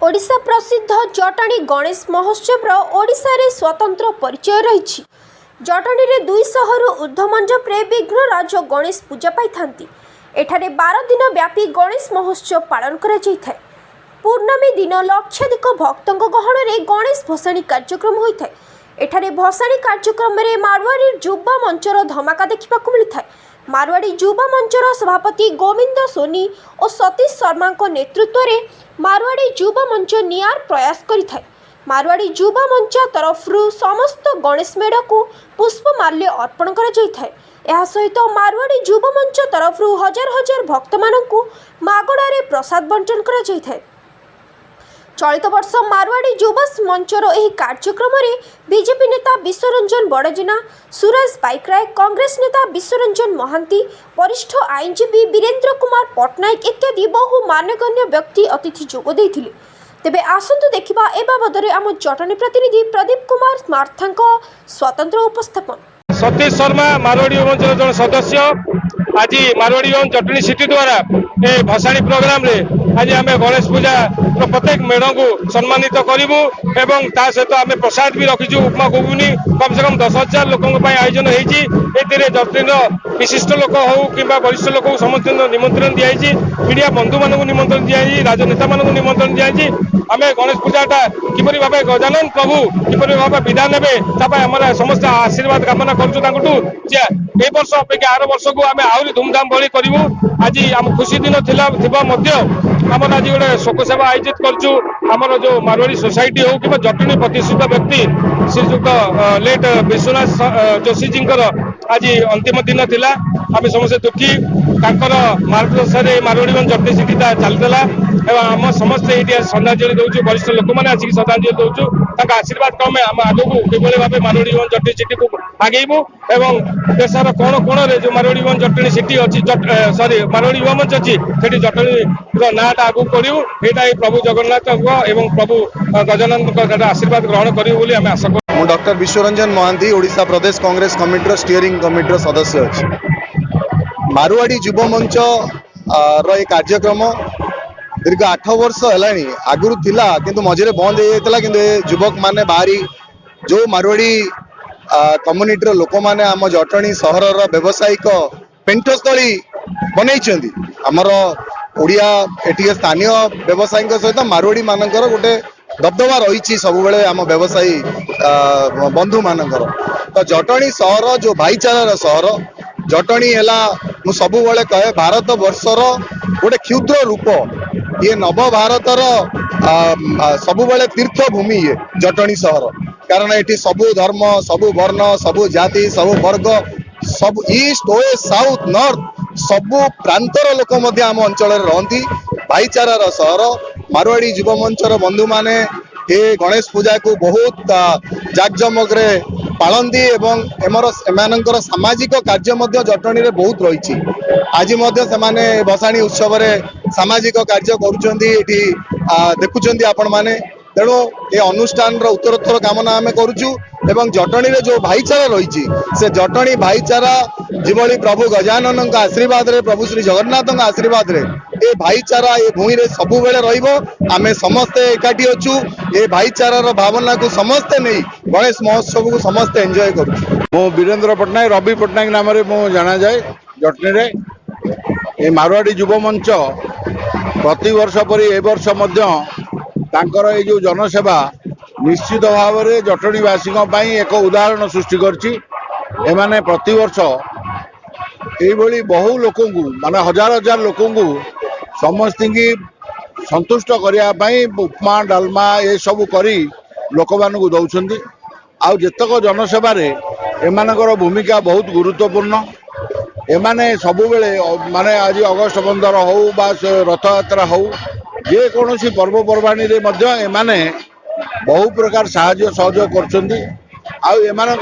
ओडिशा प्रसिद्ध जटाणी गणेश महोत्सव ओडिशा रे स्वतंत्र परिचय रही। जटाणी रे 200 रु ऊर्ध्व मंडपे विघ्नराज गणेश पूजा पाई। एठारे 12 दिन व्यापी गणेश महोत्सव पालन करा जायଥାଏ। पूर्णमी दिन लक्षाधिक भक्तों गहन में गणेश भसाणी कार्यक्रम होता है। एठारे भसाणी कार्यक्रम में मारवाड़ी युवा मंचर धमाका देखा मिलता है। मारवाड़ी युवा मंचर सभापति गोविंद सोनी और सतीश शर्मा नेतृत्व में मारवाड़ी युवा मंच नियार प्रयास करिଥାଏ। मारवाड़ी युवा मंच तरफ समस्त गणेश मेढ़ को पुष्पमाल्य अर्पण करा जायଥାଏ। यह सहित मारवाड़ी युवा मंच तरफ हजार हजार भक्त मानू मागणारे प्रसाद बंटन करा जायଥାଏ। चलित वर्ष मारवाड़ी युवा मंचर यह कार्यक्रम में बीजेपी नेता विश्वरंजन बड़जेना, सुरेश बाइकराय, कांग्रेस नेता विश्वरंजन महांती, वरिष्ठ आईनजीवी वीरेंद्र कुमार पट्टनायक इत्यादि बहु मान्यगण्य व्यक्ति अतिथि जोग देथिले। तेबे आसंतु देखिबा ए बाबदरे आम जटाणी प्रतिनिधि प्रदीप कुमार मार्थांक स्वतंत्र उपस्थापन। सतीश शर्मा मारवाड़ी युवा मंचर जन सदस्य आज मारवाड़ी युवा जटनी सिटी द्वारा ए भसाणी प्रोग्राम रे आज आम गणेश पूजा प्रत्येक मेढ़ को सम्मानित करूँ एवं ता सहित आम प्रसाद भी रखीचु उपमा घुगुनी कम से कम 10,000 लोकों आयोजन होती। जटनी विशिष्ट लोक हो कि वरिष्ठ लोक समस्त निमंत्रण दिखाई, मीडिया बंधु मानक निमंत्रण दिखाई, राजनेता मानक निमंत्रण दिखाई। आम गणेश पूजाटा किपरि भाव गजानन प्रभु किपरि भाव विदा ने आम समस्त आशीर्वाद कामना करूँ। ए वर्ष अपेक्षा आर वर्ष को आम आहरी धूमधाम भली करूँ। आज आम खुशी दिन आम आज गोटे शोक सेवा आयोजित कर जो मारवाड़ी सोसाइटी हो कि जटनी प्रतिष्ठित व्यक्ति श्रीजुक्त लेट विश्वनाथ जोशी जी आज अंतिम दिन थिला। आम समस्त दुखी मार्गदर्शन मारवाड़ी जटनी सिटी चलता एवं आम समस्त ये श्रद्धांजलि दौचु। वरिष्ठ लोक मैंने आसिक श्रद्धांजलि दौचु। आशीर्वाद क्रमे आम आगू किभली भाव मारवाड़ी जटनी सिटी को आगेबू एवं देशर कोण कोण जो मारवाड़ी जटनी सिटी अच्छी सॉरी मारवाड़ी युवा मंच अच्छी से जटनी नाटा आगू करूँ। यहाँ प्रभु जगन्नाथ एवं प्रभु गजानन आशीर्वाद ग्रहण करूँ आम आशा करूँ। मु डॉक्टर विश्वरंजन महांती ओडिशा प्रदेश कांग्रेस कमिटी स्टीयरिंग कमिटी सदस्य अच्छी। मारवाड़ी युवा मंच रे कार्यक्रम दीर्घ 8 वर्ष है आगुरी थिला किंतु मझे बंद हो जाता कि युवक माने बाहरी जो मारवाड़ी कम्युनिटी लोक मैंने आम जटनी सहर व्यावसायिक पेंठस्थली बनई आमर ओडिया एटी स्थानीय व्यवसायी सहित मारवाड़ी मानकर गोटे दबदबा रही सब बेले आम व्यवसायी बंधु मानकर। तो जटनी सहर जो भाईचारार सहर जटनी है सब बेले कहे भारत वर्षर गोटे क्षुद्र रूप ये नव भारतर सब बेले तीर्थभूमि ये जटनी सहर। कारण ये सबु धर्म सबु वर्ण सबु जाति सबु वर्ग सब ईस्ट वेस्ट साउथ नॉर्थ सबु प्रांतर लोक आम अंचल रहती भाईचारार सहर। मारवाड़ी युवा मंचर बंधु माने ये गणेश पूजा को बहुत जाकजमक पालती एवं एमानंकर सामाजिक कार्य जटनी रे बहुत रही। आज से भसाणी उत्सव सामाजिक कार्य करुँच देखुं आपण मैंने। तेणु ये अनुष्ठान उत्तरोत्तर कामना आम करुचु एवं जटनी रे जो भाईचारा रही से जटनी भाईचारा जिभली प्रभु गजानन आशीर्वाद रे प्रभु श्री जगन्नाथ आशीर्वाद रे ये भाईचारा ये भूमि रे सबु बेले रहिबो। आमे समस्ते एकाठी अछु ये भाईचारार भावना को समस्ते नहीं गणेश महोत्सव को समस्ते एंजॉय करुचु। मो वीरेंद्र पट्टनायक रवि पट्टनायक नाम रे मो जाना जाए जटनी रे ये मारवाड़ी युवा मंच प्रति वर्ष परी ए वर्ष मध्य तांकर ये जो जनसेवा निश्चित भाव में जटनीवासी एक उदाहरण सृष्टि करने प्रति वर्ष ये बहु लोक माने हजार हजार लोक समस्त की संतुष्ट करने उपमा डालमा ये सब करी लोक मान दौरान आउ जेतक जनसेवा एमानकर भूमिका बहुत गुरुत्वपूर्ण। एमाने सबु बेले माने आज अगस्ट 15 हो बा रथ यात्रा हो जे कौन सी पर्वपर्वाणी एमाने बहु प्रकार साहाय्य सहयोग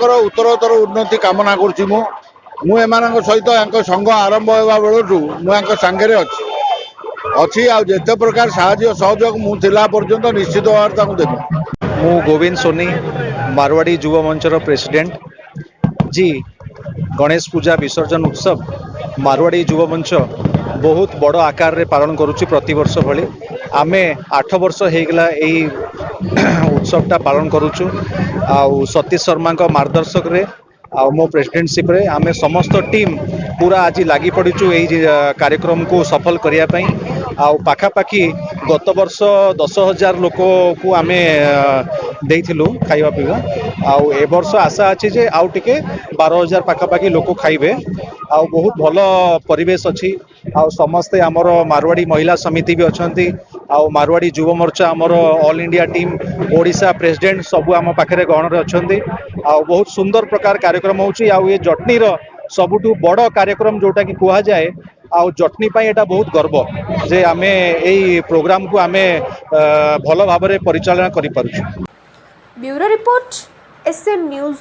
कर उत्तरोत्तर उन्नति कामना करुँच। मुझे सहित संघ आरंभ होगा बेलू मुझे सांगे अच्छी आते प्रकार साहाय्य सहयोग मुला पर्यंत निश्चित भाव देवी। मु गोविंद सोनी मारवाड़ी युवा मंचर प्रेसिडेंट जी गणेश पूजा विसर्जन उत्सव मारवाड़ी युवा मंच बहुत बड़ आकार रे पालन करुच्ची प्रति वर्ष भली। आमे 8 वर्ष हेगला यही उत्सवटा पालन करुचु आउ सतीश शर्मा मार्गदर्शक रे आ मो प्रेसिडेंटशिप रे आमे समस्त टीम पूरा आज लगी पड़ीचु यही कार्यक्रम को सफल करिया पई आउ पाखापाखी गत वर्ष 10,000 लोक को आमे देइथिलु खाइबा पीवा आउ ए वर्ष आशा अछि जे आउ टिके 12,000 पाखापाखी लोक खाइबे आउ बहुत भलो परिवेश अछि आउ समस्ते आमर मारवाड़ी महिला समिति भी अछंती आउ मारवाड़ी युव मोर्चा आमर all India team Odisha president सबु आम पाखरे गहन रे अछंती आउ बहुत सुंदर प्रकार कार्यक्रम होउची आउ ये जटनी रो सबुठु बड़ कार्यक्रम जोटा कि कुहा जाए आउ जटनी पाई एटा बहुत गर्व जे आमे एई प्रोग्राम को आमे भलो भाबरे परिचालन करि पारुछु। Bureau report SM news.